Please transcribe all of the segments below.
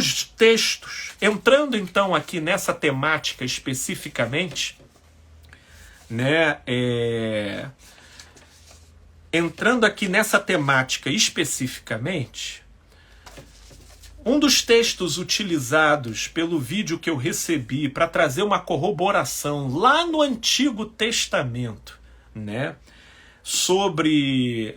dos textos, entrando então aqui nessa temática especificamente, né, entrando aqui nessa temática especificamente, um dos textos utilizados pelo vídeo que eu recebi para trazer uma corroboração lá no Antigo Testamento, né, sobre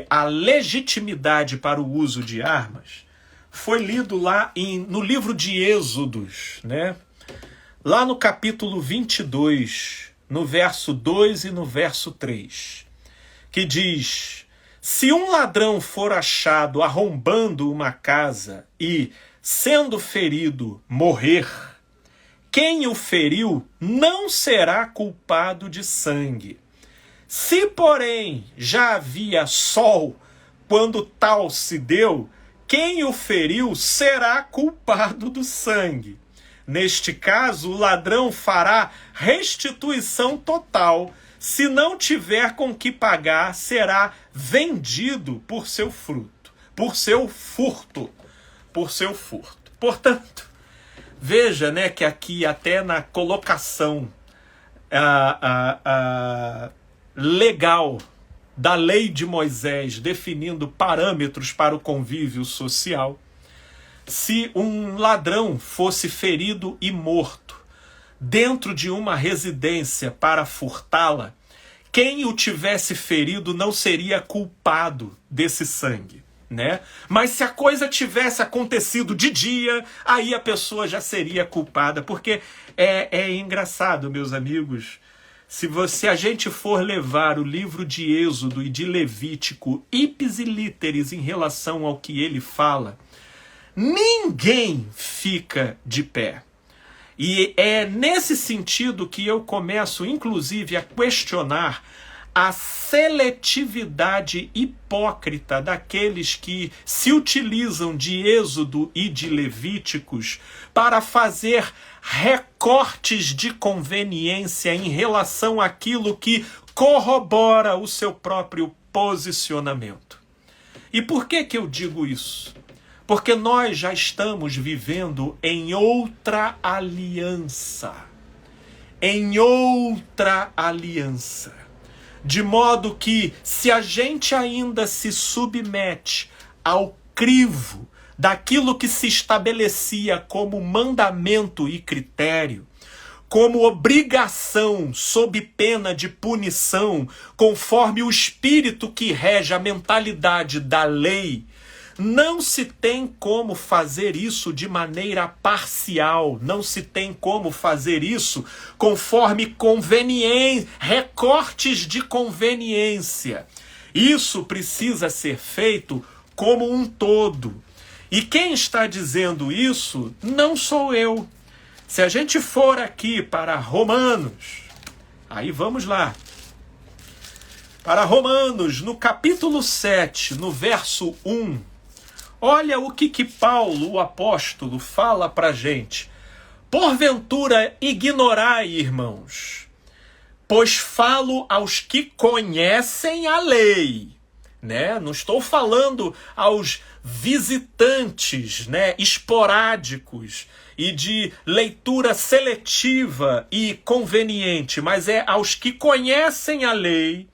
a legitimidade para o uso de armas, foi lido lá no livro de Êxodos, né, lá no capítulo 22, no verso 2 e no verso 3, que diz: se um ladrão for achado arrombando uma casa e, sendo ferido, morrer, quem o feriu não será culpado de sangue. Se, porém, já havia sol quando tal se deu, quem o feriu será culpado do sangue. Neste caso, o ladrão fará restituição total. Se não tiver com que pagar, será vendido por seu fruto, por seu furto. Portanto, veja, né, que aqui até na colocação legal da lei de Moisés, definindo parâmetros para o convívio social, se um ladrão fosse ferido e morto dentro de uma residência para furtá-la, quem o tivesse ferido não seria culpado desse sangue, né? Mas se a coisa tivesse acontecido de dia, aí a pessoa já seria culpada, porque é engraçado, meus amigos, se a gente for levar o livro de Êxodo e de Levítico ipsis literis em relação ao que ele fala, ninguém fica de pé. E é nesse sentido que eu começo, inclusive, a questionar a seletividade hipócrita daqueles que se utilizam de Êxodo e de Levíticos para fazer recortes de conveniência em relação àquilo que corrobora o seu próprio posicionamento. E por que eu digo isso? Porque nós já estamos vivendo em outra aliança. Em outra aliança. De modo que, se a gente ainda se submete ao crivo daquilo que se estabelecia como mandamento e critério, como obrigação sob pena de punição, conforme o espírito que rege a mentalidade da lei, não se tem como fazer isso de maneira parcial, não se tem como fazer isso conforme conveniência, recortes de conveniência. Isso precisa ser feito como um todo. E quem está dizendo isso não sou eu. Se a gente for aqui para Romanos, aí vamos lá. Para Romanos, no capítulo 7, no verso 1, olha o que Paulo, o apóstolo, fala para a gente. Porventura ignorai, irmãos, pois falo aos que conhecem a lei. Né? Não estou falando aos visitantes, né, esporádicos e de leitura seletiva e conveniente, mas é aos que conhecem a lei,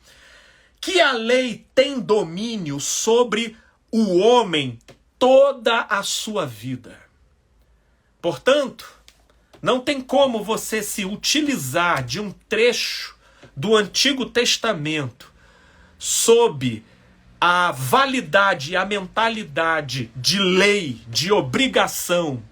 que a lei tem domínio sobre o homem toda a sua vida. Portanto, não tem como você se utilizar de um trecho do Antigo Testamento sob a validade e a mentalidade de lei, de obrigação,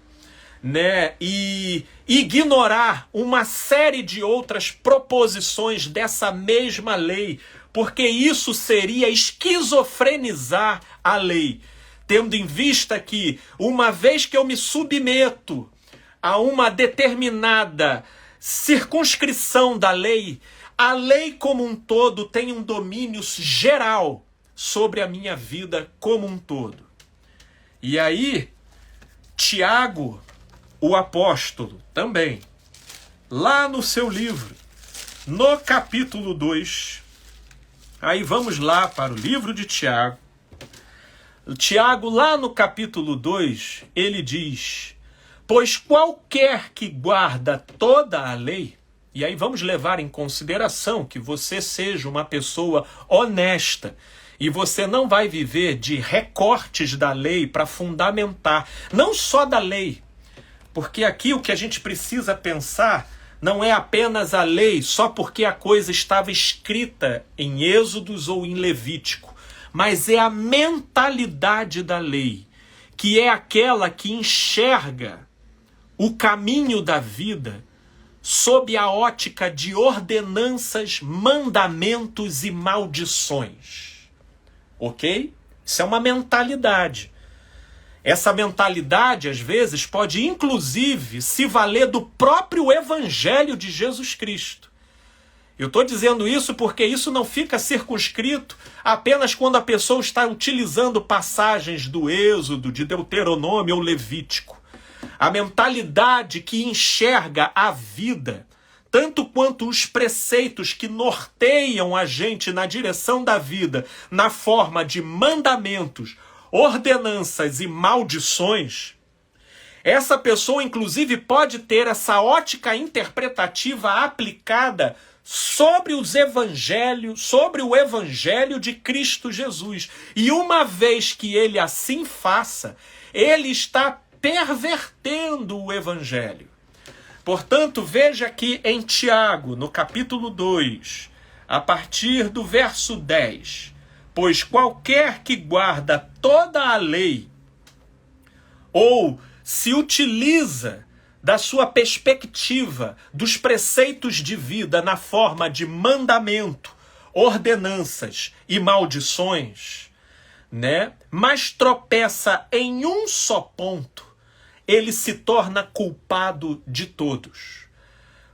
né, e ignorar uma série de outras proposições dessa mesma lei, porque isso seria esquizofrenizar a lei, tendo em vista que, uma vez que eu me submeto a uma determinada circunscrição da lei, a lei como um todo tem um domínio geral sobre a minha vida como um todo. E aí, Tiago, o apóstolo, também, lá no seu livro, no capítulo 2, aí vamos lá para o livro de Tiago, Tiago, lá no capítulo 2, ele diz: pois qualquer que guarda toda a lei, e aí vamos levar em consideração que você seja uma pessoa honesta, e você não vai viver de recortes da lei para fundamentar, não só da lei, porque aqui o que a gente precisa pensar não é apenas a lei, só porque a coisa estava escrita em Êxodos ou em Levítico, mas é a mentalidade da lei, que é aquela que enxerga o caminho da vida sob a ótica de ordenanças, mandamentos e maldições. Ok? Isso é uma mentalidade. Essa mentalidade, às vezes, pode inclusive se valer do próprio Evangelho de Jesus Cristo. Eu estou dizendo isso porque isso não fica circunscrito apenas quando a pessoa está utilizando passagens do Êxodo, de Deuteronômio ou Levítico. A mentalidade que enxerga a vida, tanto quanto os preceitos que norteiam a gente na direção da vida, na forma de mandamentos, ordenanças e maldições, essa pessoa, inclusive, pode ter essa ótica interpretativa aplicada sobre os evangelhos, sobre o evangelho de Cristo Jesus. E uma vez que ele assim faça, ele está pervertendo o evangelho. Portanto, veja aqui em Tiago, no capítulo 2, a partir do verso 10, pois qualquer que guarda toda a lei, ou se utiliza da sua perspectiva dos preceitos de vida na forma de mandamento, ordenanças e maldições, né? Mas tropeça em um só ponto, ele se torna culpado de todos.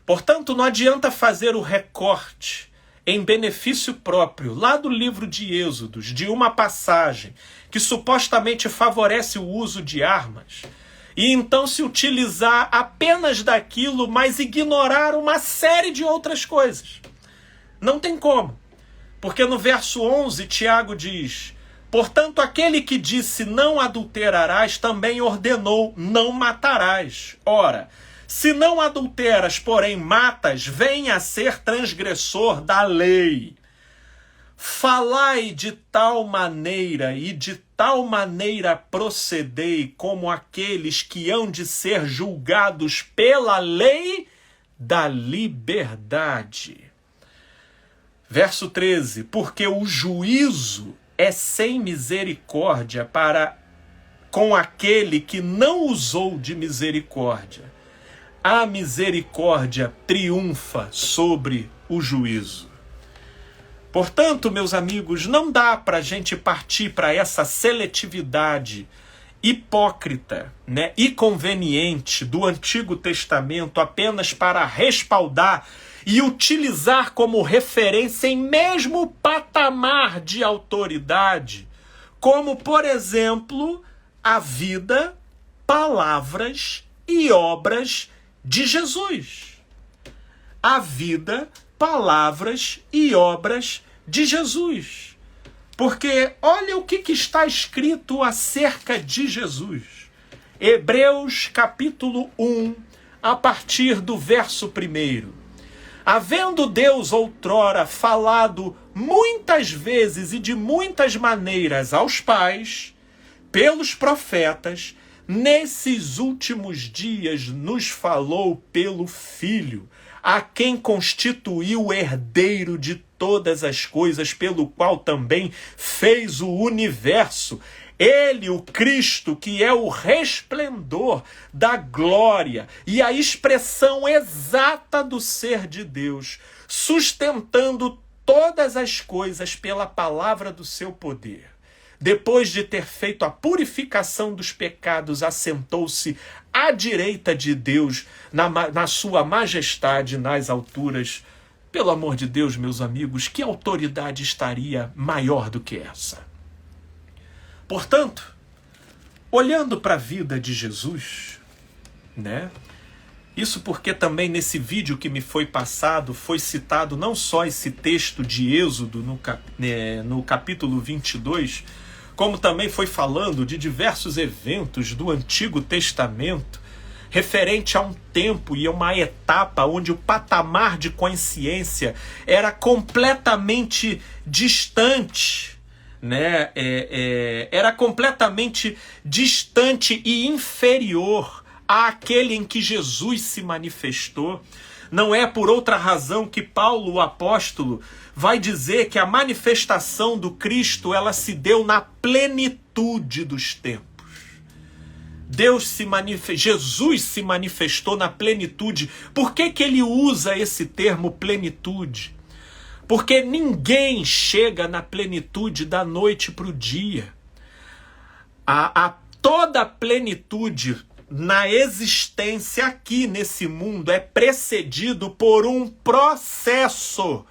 Portanto, não adianta fazer o recorte em benefício próprio, lá do livro de Êxodos, de uma passagem que supostamente favorece o uso de armas, e então se utilizar apenas daquilo, mas ignorar uma série de outras coisas. Não tem como. Porque no verso 11, Tiago diz: portanto, aquele que disse não adulterarás, também ordenou não matarás. Ora, se não adulteras, porém matas, venha a ser transgressor da lei. Falai de tal maneira e de tal maneira procedei como aqueles que hão de ser julgados pela lei da liberdade. Verso 13, porque o juízo é sem misericórdia para com aquele que não usou de misericórdia. A misericórdia triunfa sobre o juízo. Portanto, meus amigos, não dá para a gente partir para essa seletividade hipócrita, né, e conveniente do Antigo Testamento apenas para respaldar e utilizar como referência em mesmo patamar de autoridade, como, por exemplo, a vida, palavras e obras de Jesus. A vida, palavras e obras de Jesus. Porque olha o que está escrito acerca de Jesus. Hebreus capítulo 1, a partir do verso 1. Havendo Deus outrora falado muitas vezes e de muitas maneiras aos pais, pelos profetas, nesses últimos dias nos falou pelo Filho, a quem constituiu o herdeiro de todas as coisas, pelo qual também fez o universo. Ele, o Cristo, que é o resplendor da glória e a expressão exata do ser de Deus, sustentando todas as coisas pela palavra do seu poder. Depois de ter feito a purificação dos pecados, assentou-se à direita de Deus, na sua majestade nas alturas. Pelo amor de Deus, meus amigos, que autoridade estaria maior do que essa? Portanto, olhando para a vida de Jesus, né? Isso porque também nesse vídeo que me foi passado foi citado não só esse texto de Êxodo no capítulo 22, como também foi falando de diversos eventos do Antigo Testamento, referente a um tempo e a uma etapa onde o patamar de consciência era completamente distante, né? Era completamente distante e inferior àquele em que Jesus se manifestou. Não é por outra razão que Paulo, o apóstolo, vai dizer que a manifestação do Cristo ela se deu na plenitude dos tempos. Jesus se manifestou na plenitude. Por que ele usa esse termo plenitude? Porque ninguém chega na plenitude da noite para o dia. Toda a plenitude na existência aqui nesse mundo é precedido por um processo.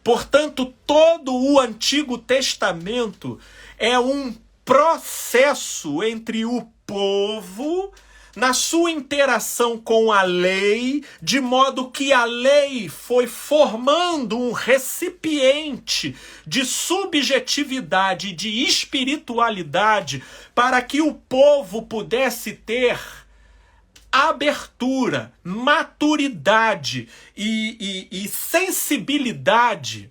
Portanto, todo o Antigo Testamento é um processo entre o povo na sua interação com a lei, de modo que a lei foi formando um recipiente de subjetividade e de espiritualidade para que o povo pudesse ter abertura, maturidade e sensibilidade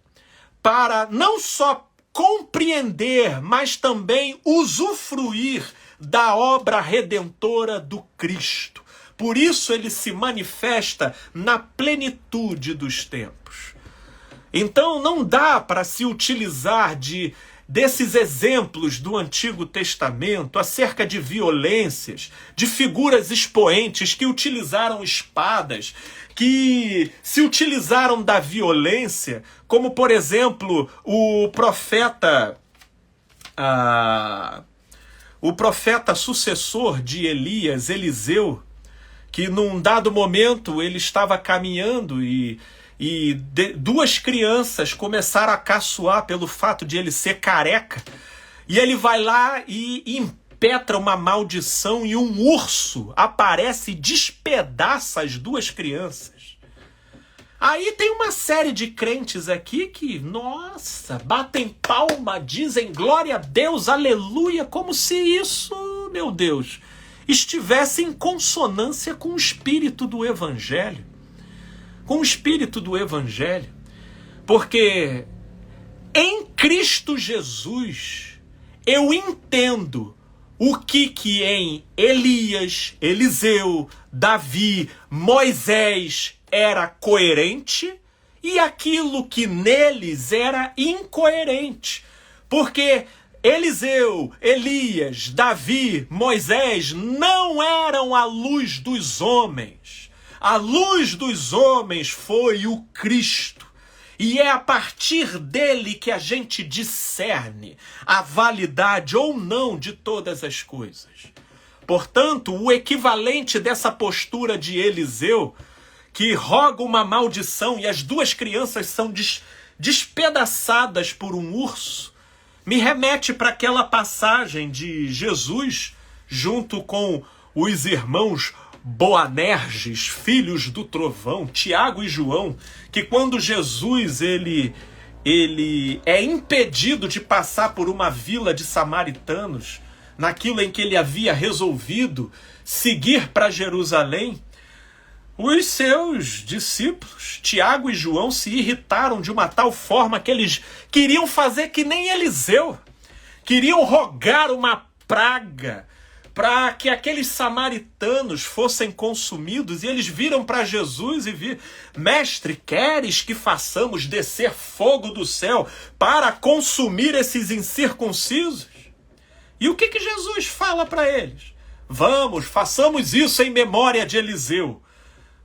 para não só compreender, mas também usufruir da obra redentora do Cristo. Por isso ele se manifesta na plenitude dos tempos. Então não dá para se utilizar desses exemplos do Antigo Testamento acerca de violências, de figuras expoentes que utilizaram espadas, que se utilizaram da violência, como por exemplo o profeta sucessor de Elias, Eliseu, que num dado momento ele estava caminhando e duas crianças começaram a caçoar pelo fato de ele ser careca. E ele vai lá e impetra uma maldição e um urso aparece e despedaça as duas crianças. Aí tem uma série de crentes aqui que, nossa, batem palma, dizem glória a Deus, aleluia, como se isso, meu Deus, estivesse em consonância com o espírito do Evangelho. Com o espírito do Evangelho. Porque em Cristo Jesus eu entendo o que em Elias, Eliseu, Davi, Moisés era coerente e aquilo que neles era incoerente. Porque Eliseu, Elias, Davi, Moisés não eram a luz dos homens. A luz dos homens foi o Cristo. E é a partir dele que a gente discerne a validade ou não de todas as coisas. Portanto, o equivalente dessa postura de Eliseu, que roga uma maldição e as duas crianças são despedaçadas por um urso, me remete para aquela passagem de Jesus junto com os irmãos Boanerges, filhos do trovão, Tiago e João, que quando Jesus ele é impedido de passar por uma vila de samaritanos, naquilo em que ele havia resolvido seguir para Jerusalém, os seus discípulos, Tiago e João, se irritaram de uma tal forma que eles queriam fazer que nem Eliseu, queriam rogar uma praga para que aqueles samaritanos fossem consumidos, e eles viram para Jesus e viram: mestre, queres que façamos descer fogo do céu para consumir esses incircuncisos? E o que Jesus fala para eles? Vamos, façamos isso em memória de Eliseu.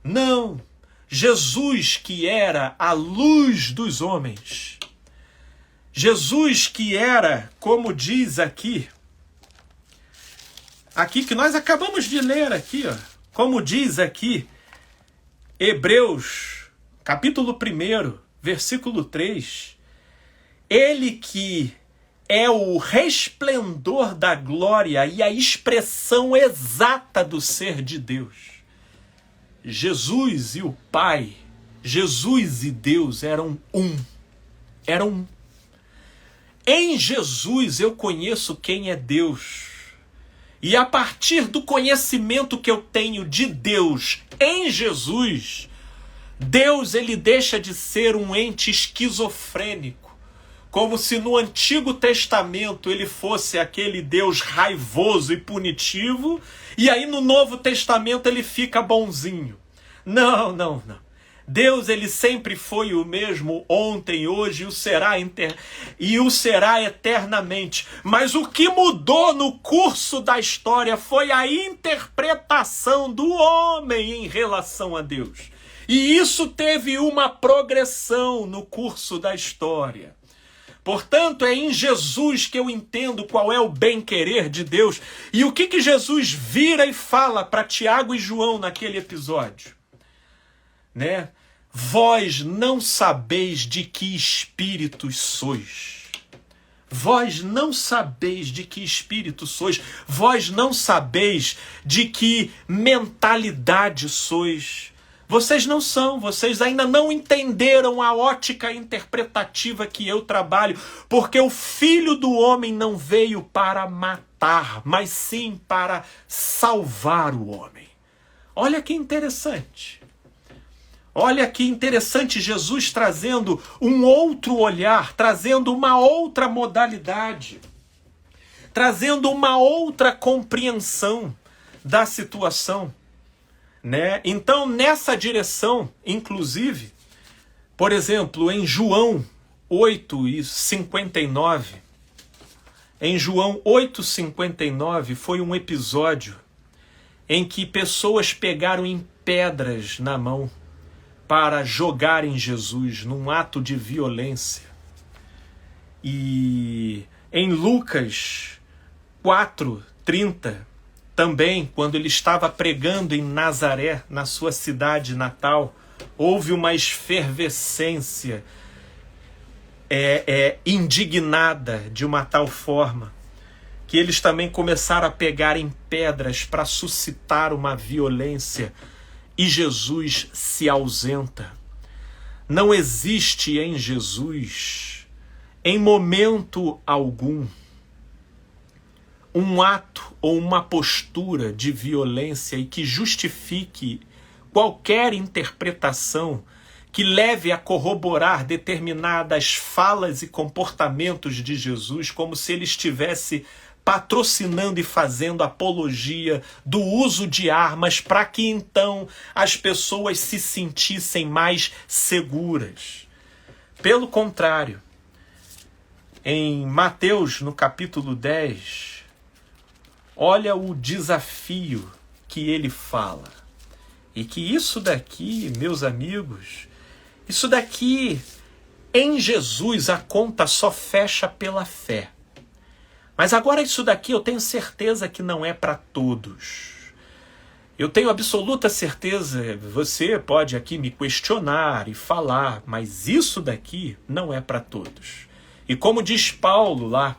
Não, Jesus que era a luz dos homens, Jesus que era, como diz aqui que nós acabamos de ler aqui, ó, como diz aqui, Hebreus, capítulo 1, versículo 3, ele que é o resplendor da glória e a expressão exata do ser de Deus. Jesus e o Pai, Jesus e Deus eram um. Em Jesus eu conheço quem é Deus. E a partir do conhecimento que eu tenho de Deus em Jesus, Deus ele deixa de ser um ente esquizofrênico, como se no Antigo Testamento ele fosse aquele Deus raivoso e punitivo, e aí no Novo Testamento ele fica bonzinho. Não, não, não. Deus ele sempre foi o mesmo ontem, hoje e o será eternamente. Mas o que mudou no curso da história foi a interpretação do homem em relação a Deus. E isso teve uma progressão no curso da história. Portanto, é em Jesus que eu entendo qual é o bem-querer de Deus. E o que Jesus vira e fala para Tiago e João naquele episódio? Né? Vós não sabeis de que espíritos sois. Vós não sabeis de que espírito sois. Vós não sabeis de que mentalidade sois. Vocês não são, vocês ainda não entenderam a ótica interpretativa que eu trabalho, porque o Filho do Homem não veio para matar, mas sim para salvar o homem. Olha que interessante. Olha que interessante Jesus trazendo um outro olhar, trazendo uma outra modalidade, trazendo uma outra compreensão da situação. Né? Então, nessa direção, inclusive, por exemplo, em João 8:59, em João 8:59 foi um episódio em que pessoas pegaram em pedras na mão para jogar em Jesus num ato de violência. E em Lucas 4:30, também, quando ele estava pregando em Nazaré, na sua cidade natal, houve uma efervescência indignada de uma tal forma que eles também começaram a pegar em pedras para suscitar uma violência e Jesus se ausenta. Não existe em Jesus, em momento algum, um ato ou uma postura de violência e que justifique qualquer interpretação que leve a corroborar determinadas falas e comportamentos de Jesus, como se ele estivesse patrocinando e fazendo apologia do uso de armas para que então as pessoas se sentissem mais seguras. Pelo contrário, em Mateus, no capítulo 10, olha o desafio que ele fala. E que isso daqui, meus amigos, isso daqui, em Jesus, a conta só fecha pela fé. Mas agora isso daqui eu tenho certeza que não é para todos. Eu tenho absoluta certeza, você pode aqui me questionar e falar, mas isso daqui não é para todos. E como diz Paulo lá,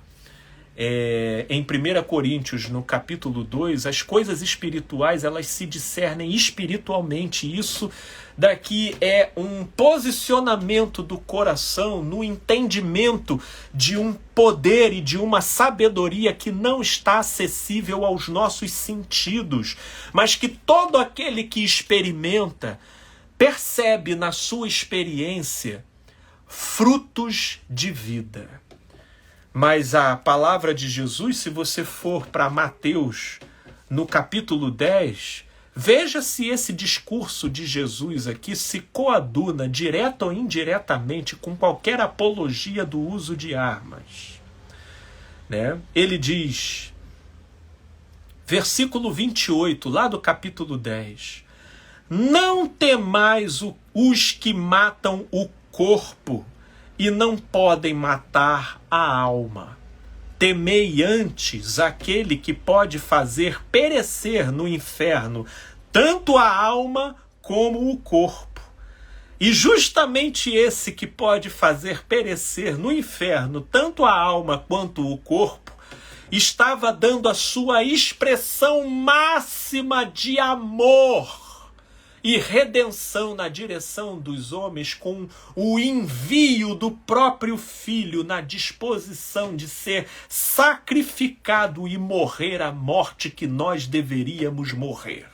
em 1 Coríntios, no capítulo 2, as coisas espirituais, elas se discernem espiritualmente. Isso daqui é um posicionamento do coração no entendimento de um poder e de uma sabedoria que não está acessível aos nossos sentidos, mas que todo aquele que experimenta percebe na sua experiência frutos de vida. Mas a palavra de Jesus, se você for para Mateus, no capítulo 10, veja se esse discurso de Jesus aqui se coaduna, direta ou indiretamente, com qualquer apologia do uso de armas. Né? Ele diz, versículo 28, lá do capítulo 10, não temais os que matam o corpo, e não podem matar a alma. Temei antes aquele que pode fazer perecer no inferno tanto a alma como o corpo. E justamente esse que pode fazer perecer no inferno tanto a alma quanto o corpo, estava dando a sua expressão máxima de amor e redenção na direção dos homens com o envio do próprio Filho na disposição de ser sacrificado e morrer a morte que nós deveríamos morrer.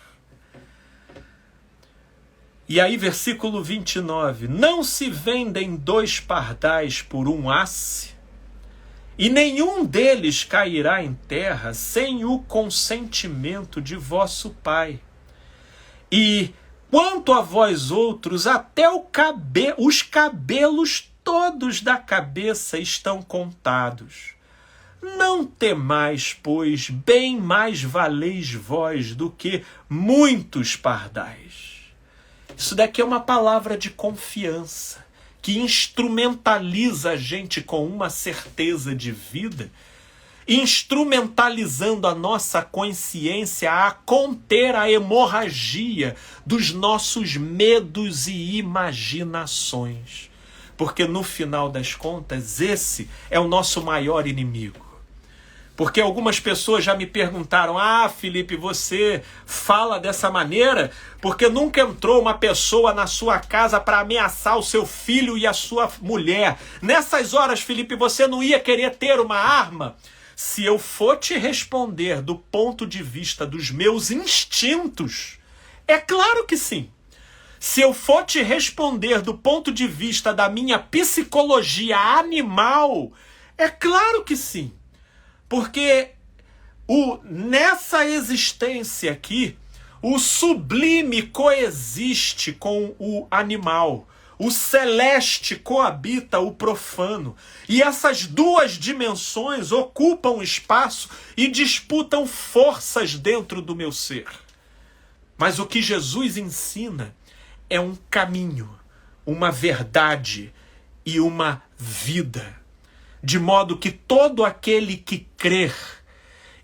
E aí, versículo 29, não se vendem 2 pardais por 1 asse, e nenhum deles cairá em terra sem o consentimento de vosso Pai. E quanto a vós outros, até os cabelos todos da cabeça estão contados. Não temais, pois, bem mais valeis vós do que muitos pardais. Isso daqui é uma palavra de confiança, que instrumentaliza a gente com uma certeza de vida, instrumentalizando a nossa consciência a conter a hemorragia dos nossos medos e imaginações. Porque no final das contas, esse é o nosso maior inimigo. Porque algumas pessoas já me perguntaram, Felipe, você fala dessa maneira porque nunca entrou uma pessoa na sua casa para ameaçar o seu filho e a sua mulher. Nessas horas, Felipe, você não ia querer ter uma arma? Se eu for te responder do ponto de vista dos meus instintos, é claro que sim. Se eu for te responder do ponto de vista da minha psicologia animal, é claro que sim. Porque nessa existência aqui, o sublime coexiste com o animal. O celeste coabita o profano. E essas duas dimensões ocupam espaço e disputam forças dentro do meu ser. Mas o que Jesus ensina é um caminho, uma verdade e uma vida. De modo que todo aquele que crer,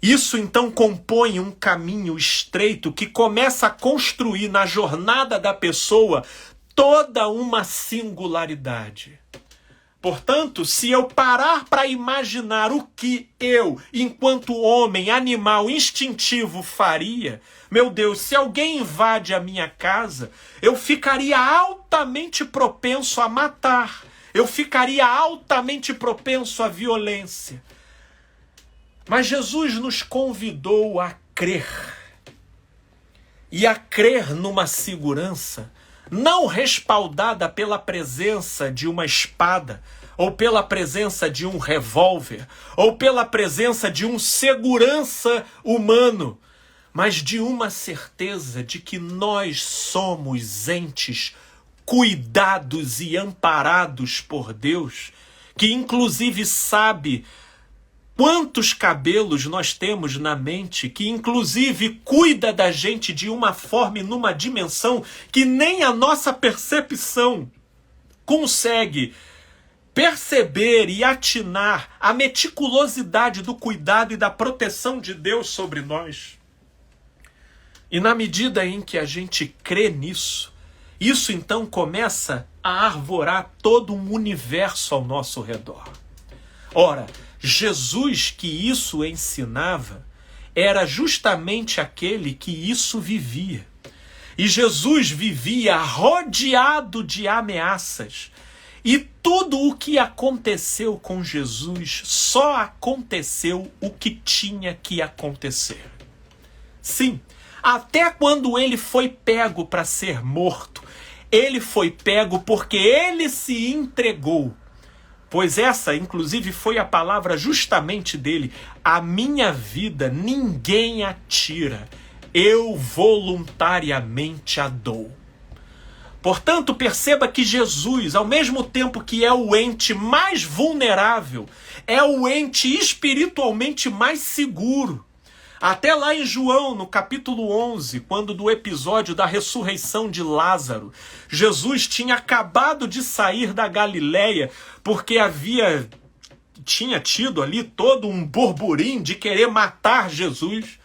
isso então compõe um caminho estreito que começa a construir na jornada da pessoa toda uma singularidade. Portanto, se eu parar para imaginar o que eu, enquanto homem, animal, instintivo, faria, meu Deus, se alguém invade a minha casa, eu ficaria altamente propenso a matar. Eu ficaria altamente propenso à violência. Mas Jesus nos convidou a crer. E a crer numa segurança não respaldada pela presença de uma espada, ou pela presença de um revólver, ou pela presença de um segurança humano, mas de uma certeza de que nós somos entes cuidados e amparados por Deus, que inclusive sabe quantos cabelos nós temos na mente, que inclusive cuida da gente de uma forma e numa dimensão que nem a nossa percepção consegue perceber e atinar a meticulosidade do cuidado e da proteção de Deus sobre nós. E na medida em que a gente crê nisso, isso então começa a arvorar todo um universo ao nosso redor. Ora, Jesus que isso ensinava era justamente aquele que isso vivia. E Jesus vivia rodeado de ameaças. E tudo o que aconteceu com Jesus só aconteceu o que tinha que acontecer. Sim, até quando ele foi pego para ser morto, ele foi pego porque ele se entregou. Pois essa, inclusive, foi a palavra justamente dele. A minha vida ninguém a tira. Eu voluntariamente a dou. Portanto, perceba que Jesus, ao mesmo tempo que é o ente mais vulnerável, é o ente espiritualmente mais seguro. Até lá em João, no capítulo 11, quando do episódio da ressurreição de Lázaro, Jesus tinha acabado de sair da Galileia, porque tinha tido ali todo um burburinho de querer matar Jesus.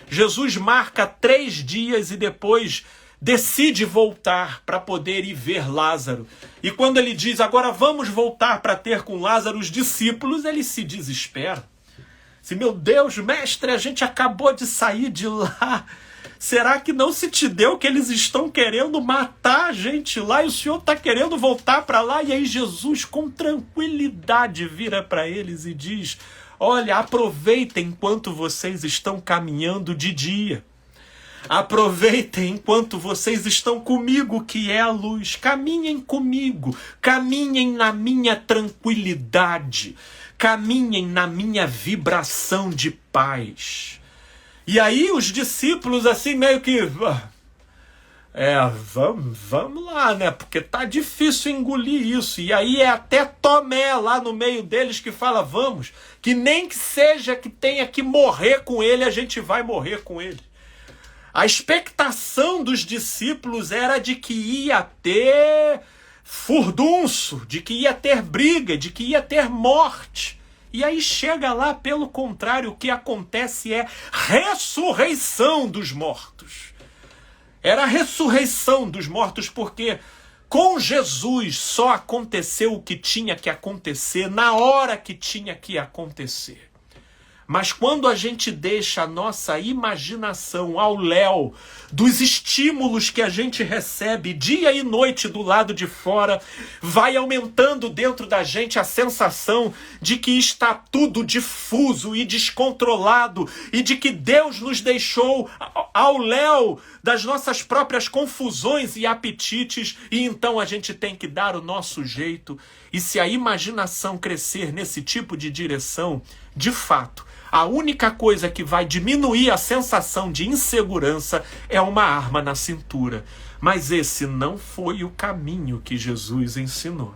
Jesus marca 3 dias e depois decide voltar para poder ir ver Lázaro. E quando ele diz, agora vamos voltar para ter com Lázaro os discípulos, ele se desespera. Meu Deus, mestre, a gente acabou de sair de lá. Será que não se te deu que eles estão querendo matar a gente lá e o Senhor está querendo voltar para lá? E aí Jesus, com tranquilidade, vira para eles e diz: olha, aproveitem enquanto vocês estão caminhando de dia. Aproveitem enquanto vocês estão comigo, que é a luz. Caminhem comigo, caminhem na minha tranquilidade, caminhem na minha vibração de paz. E aí os discípulos assim meio que... vamos lá, né? Porque tá difícil engolir isso. E aí é até Tomé lá no meio deles que fala: vamos, que nem que seja que tenha que morrer com ele, a gente vai morrer com ele. A expectação dos discípulos era de que ia ter furdunço, de que ia ter briga, de que ia ter morte. E aí chega lá, pelo contrário, o que acontece é ressurreição dos mortos. Era a ressurreição dos mortos, porque com Jesus só aconteceu o que tinha que acontecer, na hora que tinha que acontecer. Mas quando a gente deixa a nossa imaginação ao léu dos estímulos que a gente recebe dia e noite do lado de fora, vai aumentando dentro da gente a sensação de que está tudo difuso e descontrolado e de que Deus nos deixou ao léu das nossas próprias confusões e apetites, e então a gente tem que dar o nosso jeito. E se a imaginação crescer nesse tipo de direção, de fato, a única coisa que vai diminuir a sensação de insegurança é uma arma na cintura. Mas esse não foi o caminho que Jesus ensinou.